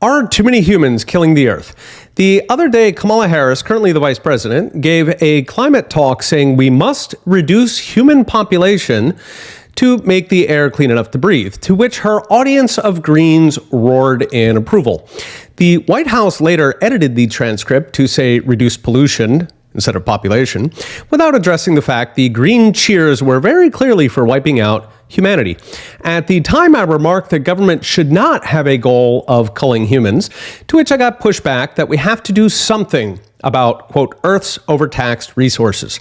Are too many humans killing the Earth? The other day, Kamala Harris, currently the vice president, gave a climate talk saying we must reduce human population to make the air clean enough to breathe, to which her audience of Greens roared in approval. The White House later edited the transcript to say reduce pollution instead of population, without addressing the fact the Green cheers were very clearly for wiping out humanity. At the time, I remarked that government should not have a goal of culling humans, to which I got pushback that we have to do something about, quote, Earth's overtaxed resources.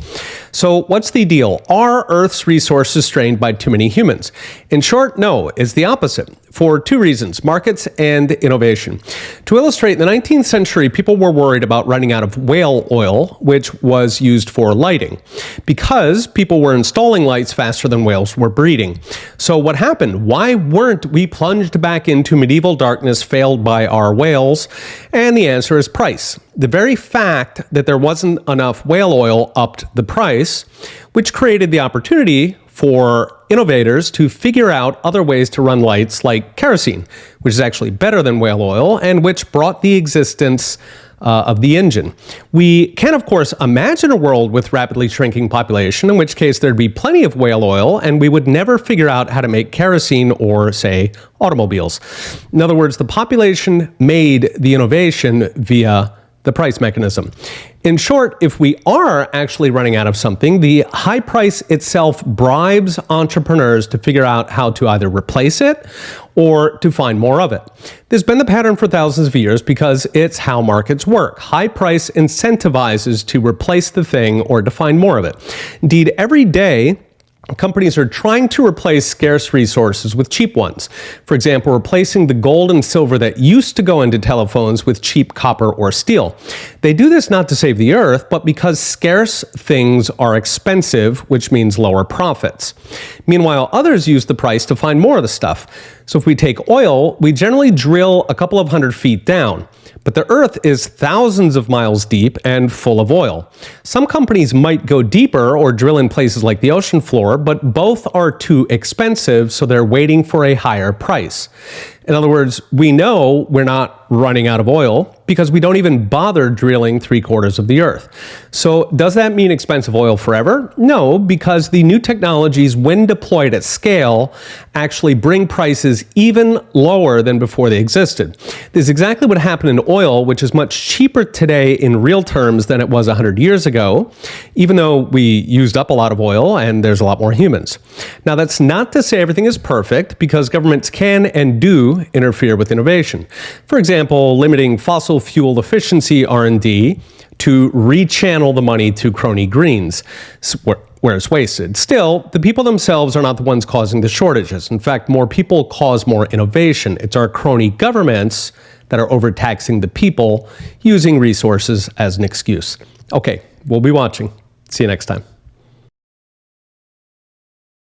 So what's the deal? Are Earth's resources strained by too many humans? In short, no, it's the opposite, for two reasons: markets and innovation. To illustrate, in the 19th century, people were worried about running out of whale oil, which was used for lighting, because people were installing lights faster than whales were breeding. So what happened? Why weren't we plunged back into medieval darkness failed by our whales? And the answer is price. The very fact that there wasn't enough whale oil upped the price, which created the opportunity for innovators to figure out other ways to run lights like kerosene, which is actually better than whale oil and which brought the existence of the engine. We can, of course, imagine a world with rapidly shrinking population, in which case there'd be plenty of whale oil and we would never figure out how to make kerosene or, say, automobiles. In other words, the population made the innovation via the price mechanism. In short, if we are actually running out of something, the high price itself bribes entrepreneurs to figure out how to either replace it or to find more of it. This has been the pattern for thousands of years because it's how markets work. High price incentivizes to replace the thing or to find more of it. Indeed, every day, companies are trying to replace scarce resources with cheap ones. For example, replacing the gold and silver that used to go into telephones with cheap copper or steel. They do this not to save the earth, but because scarce things are expensive, which means lower profits. Meanwhile, others use the price to find more of the stuff. So if we take oil, we generally drill a couple of 100 feet down. But the Earth is thousands of miles deep and full of oil. Some companies might go deeper or drill in places like the ocean floor, but both are too expensive, so they're waiting for a higher price. In other words, we know we're not running out of oil because we don't even bother drilling 3/4 of the Earth. So does that mean expensive oil forever? No, because the new technologies, when deployed at scale, actually bring prices even lower than before they existed. This is exactly what happened in oil, which is much cheaper today in real terms than it was 100 years ago, even though we used up a lot of oil and there's a lot more humans. Now, that's not to say everything is perfect, because governments can and do interfere with innovation. For example, limiting fossil fuel efficiency R&D to rechannel the money to crony greens, where it's wasted. Still, the people themselves are not the ones causing the shortages. In fact, more people cause more innovation. It's our crony governments that are overtaxing the people, using resources as an excuse. Okay, we'll be watching. See you next time.